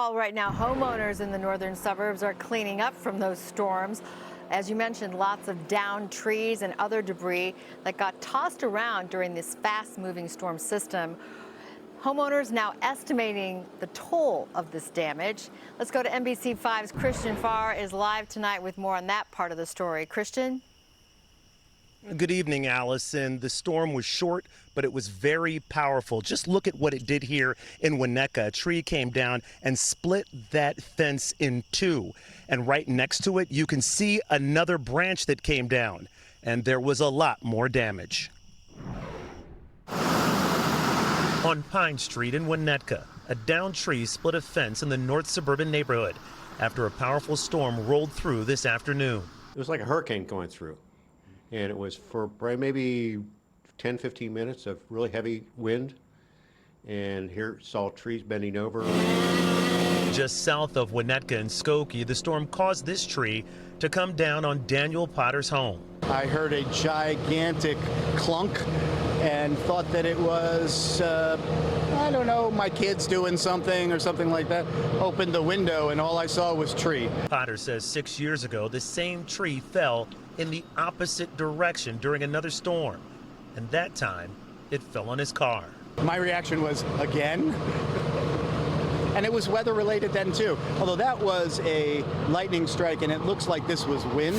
Right now, homeowners in the northern suburbs are cleaning up from those storms. As you mentioned, lots of downed trees and other debris that got tossed around during this fast-moving storm system. Homeowners now estimating the toll of this damage. Let's go to NBC5's Christian Farr is live tonight with more on that part of the story. Christian? Good evening, Allison. The storm was short, but it was very powerful. Just look at what it did here in Winnetka. A tree came down and split that fence in two. And right next to it, you can see another branch that came down. And there was a lot more damage. On Pine Street in Winnetka, a downed tree split a fence in the north suburban neighborhood after a powerful storm rolled through this afternoon. It was like a hurricane going through. And it was for probably maybe 10, 15 minutes of really heavy wind. And here saw trees bending over. Just south of Winnetka and Skokie, the storm caused this tree to come down on Daniel Potter's home. I heard a gigantic clunk and thought that it was, I don't know, my kids doing something or something like that. Opened the window and all I saw was tree. Potter says 6 years ago, the same tree fell in the opposite direction during another storm. And that time, it fell on his car. My reaction was, again? And it was weather related then too. Although that was a lightning strike and it looks like this was wind.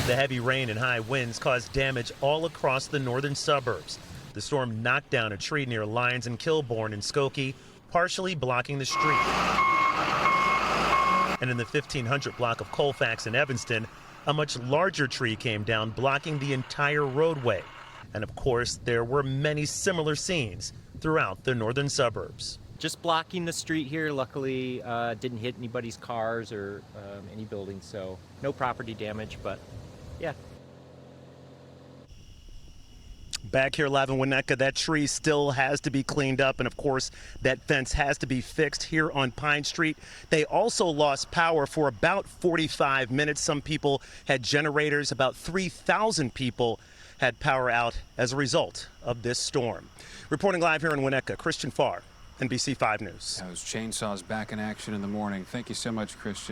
The heavy rain and high winds caused damage all across the northern suburbs. The storm knocked down a tree near Lyons and Kilbourne in Skokie, partially blocking the street. And in the 1500 block of Colfax in Evanston, a much larger tree came down, blocking the entire roadway. And of course, there were many similar scenes throughout the northern suburbs. Just blocking the street here. Luckily, didn't hit anybody's cars or any buildings, so no property damage, but yeah. Back here live in Winnetka, that tree still has to be cleaned up, and of course that fence has to be fixed here on Pine Street. They also lost power for about 45 minutes. Some people had generators. About 3,000 people had power out as a result of this storm. Reporting live here in Winnetka, Christian Farr, NBC 5 News. Those chainsaws back in action in the morning. Thank you so much, Christian.